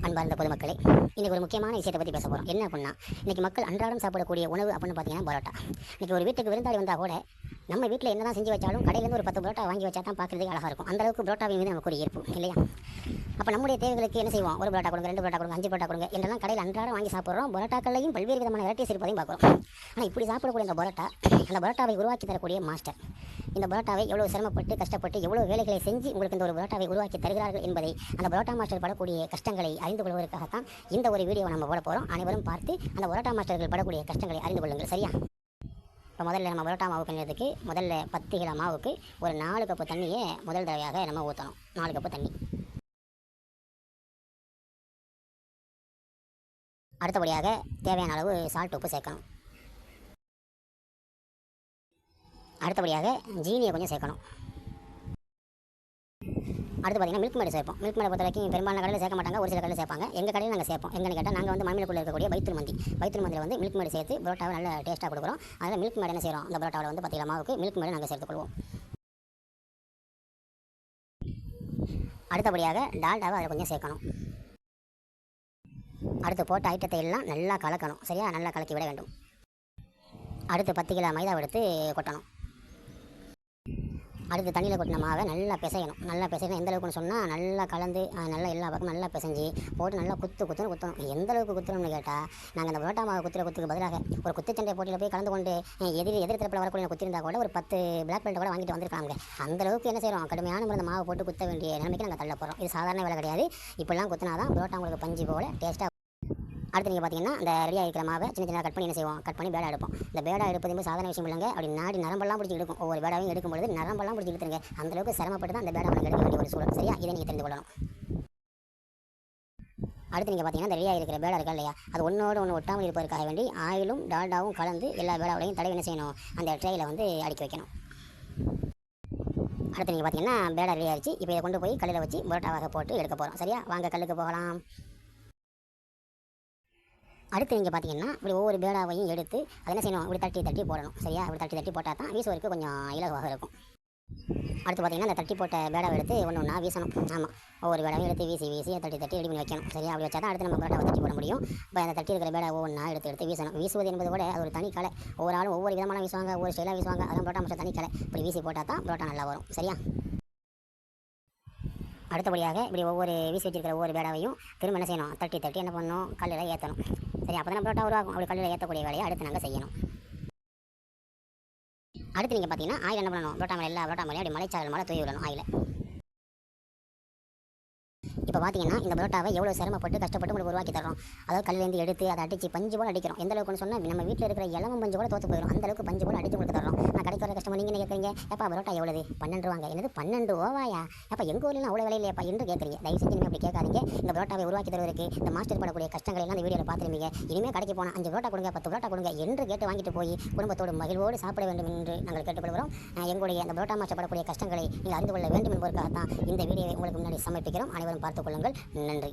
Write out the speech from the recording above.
அன்பார்ந்த பொதுமக்களே, இன்றைக்கி ஒரு முக்கியமான விஷயத்தை பற்றி பேச போகிறோம். என்ன அப்படின்னா, இன்றைக்கி மக்கள் அன்றாடம் சாப்பிடக்கூடிய உணவு அப்படின்னு பார்த்தீங்கன்னா பரோட்டா. இன்றைக்கி ஒரு வீட்டுக்கு விருந்தாளி வந்தால் கூட நம்ம வீட்டில் என்ன தான் செஞ்சு வச்சாலும் கடையிலேருந்து ஒரு 10 பரோட்டா வாங்கி வச்சா தான் பார்க்குறதுக்கு அழகாக இருக்கும். அந்தளவுக்கு பரோட்டாவின் மீது நமக்கு ஒரு ஈர்ப்பு இல்லையா? அப்போ நம்முடைய தேவைகளுக்கு என்ன செய்வோம்? ஒரு பரோட்டா கொடுங்க, 2 பரோட்டா கொடுங்க, 5 பரோட்டா கொடுங்க என்றெல்லாம் கடையில் அன்றாடம் வாங்கி சாப்பிட்றோம். பரோட்டாக்கள்லையும் பல்வேறு விதமான வெரைட்டிஸ் இருப்பதையும் பார்க்குறோம். ஆனால் இப்படி சாப்பிடக்கூடிய அந்த பரோட்டாவை உருவாக்கி தரக்கூடிய மாஸ்டர், இந்த பரோட்டாவை எவ்வளோ சிரமப்பட்டு கஷ்டப்பட்டு எவ்வளோ வேலைகளை செஞ்சு உங்களுக்கு இந்த ஒரு பரோட்டாவை உருவாக்கி தருகிறார்கள் என்பதை அந்த பரோட்டா மாஸ்டர் படக்கூடிய கஷ்டங்களை அறிந்து கொள்வதற்காகத்தான் இந்த ஒரு வீடியோவை நம்ம போட போகிறோம். அனைவரும் பார்த்து அந்த பரோட்டா மாஸ்டர்கள் படக்கூடிய கஷ்டங்களை அறிந்து கொள்ளுங்கள். சரியா? இப்போ முதல்ல நம்ம பரோட்டா மாவு பண்ணுறதுக்கு முதல்ல 10 கிலோ மாவுக்கு ஒரு 4 கப்பு தண்ணியை முதல் தடவையாக நம்ம ஊற்றணும். 4 கப்பு தண்ணி. அடுத்தபடியாக தேவையான அளவு சால்ட் உப்பு சேர்க்கணும். அடுத்தபடியாக ஜீனியை கொஞ்சம் சேர்க்கணும். அடுத்து பார்த்திங்கன்னா மில்க் மேடு சேர்ப்போம். மில்க் மேடை பொறுத்த வரைக்கும் பெரும்பாலான கடையில் சேர்க்க மாட்டாங்க, ஒரு சில கடையில் சேர்ப்பாங்க. எங்கள் கடையில் நாங்கள் சேர்ப்போம். எங்கன்னு கேட்டால் நாங்கள் வந்து மாமிலக்குள்ளே இருக்கக்கூடிய பைத்துல் மந்தியில் வந்து மில்க் மேடு சேர்த்து பரோட்டாவை நல்ல டேஸ்ட்டாக கொடுக்குறோம். அதில் மில்க் மேடு என்ன செய்கிறோம்? அந்த பரோட்டாவில் வந்து 10 கிலோ மாவுக்கு மில்க் மேடு நாங்கள் சேர்த்துக்கொள்வோம். அடுத்தபடியாக டால்டாவை அதில் கொஞ்சம் சேர்க்கணும். அடுத்து போட்ட ஐட்டத்தை எல்லாம் நல்லா கலக்கணும். சரியா? நல்லா கலக்கி விட வேண்டும். அடுத்து 10 கிலோ மைதாவை எடுத்து கொட்டணும். அடுத்து தண்ணியில் கொட்டின மாவை நல்லா பிசையணும். நல்லா பிசையணும். எந்த அளவுக்குன்னு சொன்னால் நல்லா கலந்து நல்லா எல்லா பக்கமும் நல்லா பிசைஞ்சு போட்டு நல்லா குத்தணும். எந்த அளவுக்கு குத்தணும்னு கேட்டால், நாங்கள் அந்த பரோட்டா மாவை குத்துக்கு பதிலாக ஒரு குத்துச்சண்டை போட்டியில் போய் கலந்து கொண்டு எதிர்த்தரப்பில் வரக்கூடிய குத்திருந்தா கூட ஒரு 10 பிளாக் பெல்ட் கூட வாங்கிட்டு வந்திருக்காங்க. அந்தளவுக்கு என்ன செய்கிறோம்? கடுமையான முறை மாவை போட்டு குத்த வேண்டிய நிலைமைக்கு நாங்கள் தள்ள போகிறோம். இது சாதாரண வேலை கிடையாது. இப்படிலாம் குத்தினா தான் பரோட்டா உங்களுக்கு பஞ்சு போல் டேஸ்ட்டாக. அடுத்து நீங்கள் பார்த்தீங்கன்னா அந்த ரெடியாக இருக்கிற மாவை சின்ன கட் பண்ணி என்ன செய்வோம்? கட் பண்ணி பேடா எடுப்போம். இந்த பேடா எடுப்பது சாதாரண விஷயம் இல்லைங்க. அப்படி நாடி நரம்பெல்லாம் பிடிச்சி எடுக்கும். ஒவ்வொரு பேடாவையும் எடுக்கும்போது நரம்பெல்லாம் பிடிச்சி எடுத்துருங்க. அந்தளவுக்கு சிரமப்பட்டு தான் அந்த பேடா எடுக்க வேண்டிய ஒரு சூழல். சரியா? இதை நீங்கள் தெரிந்து கொள்ளணும். அடுத்து நீங்கள் பார்த்தீங்கன்னா இந்த ரெடியாக இருக்கிற பேடா இருக்கா இல்லையா, அது ஒன்றோடு ஒன்று ஒட்டாமல் இருப்பதற்காக வேண்டி ஆயிலும் டால்டாவும் கலந்து எல்லா பேடாவோடையும் தடவை என்ன செய்யணும்? அந்த ட்ரேயில் வந்து அடுக்கி வைக்கணும். அடுத்து நீங்கள் பார்த்தீங்கன்னா பேடா ரெடி ஆகிடுச்சு. இப்போ இதை கொண்டு போய் கல்லில் வச்சு பரோட்டாவாக போட்டு எடுக்க போகிறோம். சரியா? வாங்க கல்லுக்கு போகலாம். அடுத்து நீங்கள் பார்த்தீங்கன்னா இப்படி ஒவ்வொரு பேடாவையும் எடுத்து அதை என்ன செய்யணும்? இப்படி தட்டி போடணும். சரியா? இப்படி தட்டி போட்டால் தான் வீசுவதற்கு கொஞ்சம் இலகுவாக இருக்கும். அடுத்து பார்த்தீங்கன்னா அந்த தட்டி போட்ட பேடாவை எடுத்து ஒன்றா வீசணும். ஆமாம், ஒவ்வொரு பேடாவையும் எடுத்து வீசி தட்டி ரெடி பண்ணி வைக்கணும். சரியா? அப்படி வச்சா தான் அடுத்து நம்ம பரோட்டாவை தட்டி போட முடியும். இப்போ அந்த தட்டி இருக்கிற பேடா ஒவ்வொன்றா எடுத்து வீசணும். வீசுவது என்பது கூட அது ஒரு தனி கலை. ஒவ்வொரு ஆளும் ஒவ்வொரு விதமான வீசுவாங்க, ஒவ்வொரு ஸ்டைலாக வீசுவாங்க. அதான் பரோட்டா மாஸ்டர் தனி கலை. இப்படி வீசி போட்டால் தான் பரோட்டா நல்லா வரும். சரியா? அடுத்தபடியாக இப்படி ஒவ்வொரு வீசி வச்சிருக்கிற ஒவ்வொரு பேடாவையும் திரும்ப என்ன செய்யணும்? தட்டி என்ன பண்ணணும்? கல்லில் ஏற்றணும். சரி, அப்போ தான் பரோட்டா உருவாகும். அப்படி கல்லில் ஏற்றக்கூடிய வேலையை அடுத்து நாங்கள் செய்யணும். அடுத்து நீங்கள் பார்த்தீங்கன்னா ஆயில் என்ன பண்ணணும்? பரோட்டா மேலே எல்லா பரோட்டா மேலேயும் அப்படி மலைச்சாரல் மேலே தூவி விடணும் ஆயில். இப்போ பார்த்தீங்கன்னா இந்த பரோட்டாவை எவ்வளோ சிரமப்பட்டு கஷ்டப்பட்டு உங்களுக்கு உருவாக்கி தரோம். அதாவது கல்லேருந்து எடுத்து அதை அடித்து பஞ்சு போல் அடிக்கிறோம். எந்த அளவுக்குன்னு சொன்னால் நம்ம வீட்டில் இருக்கிற இளவம் பஞ்சு கூட தோற்று போயிடும். அந்த அளவுக்கு பஞ்சு போல் அடித்து கொடுத்து தரோம். நான் கடைக்கு வர கஷ்டமாக நீங்கள் கேட்குறீங்க, எப்பா பரோட்டா எவ்வளவு? 12 ரூபாங்க. என்னது 12 ரூபாயா? அப்போ எங்கள் ஊரில் அவ்வளோ விலையிலையப்பா என்று கேட்குறீங்க. தயவு செஞ்சு நீங்கள் அப்படி கேட்காதீங்க. இந்த பரோட்டாவை உருவாக்கி தருவதற்கு இந்த மாஸ்டர் படக்கூடிய கஷ்டங்கள் எல்லாம் இந்த வீடியோவில் பார்த்துருவீங்க. இனிமேல் கடைக்கு போனால் 5 பரோட்டா கொடுங்க, 10 பரோட்டா கொடுங்க என்று கேட்டு வாங்கிட்டு போய் குடும்பத்தோடு மகிழ்வோடு சாப்பிட வேண்டும் என்று நாங்கள் கேட்டுக்கொள்கிறோம். எங்களுடைய அந்த பரோட்டா மாஸ்டர் படக்கூடிய கஷ்டங்களை நீங்கள் அறிந்து கொள்ள வேண்டும் என்பதற்காகத்தான் இந்த வீடியோவை உங்களுக்கு முன்னாடி சமர்ப்பிக்கிறோம். அனைவரும் பார்த்துக் கொள்ளுங்கள். நன்றி.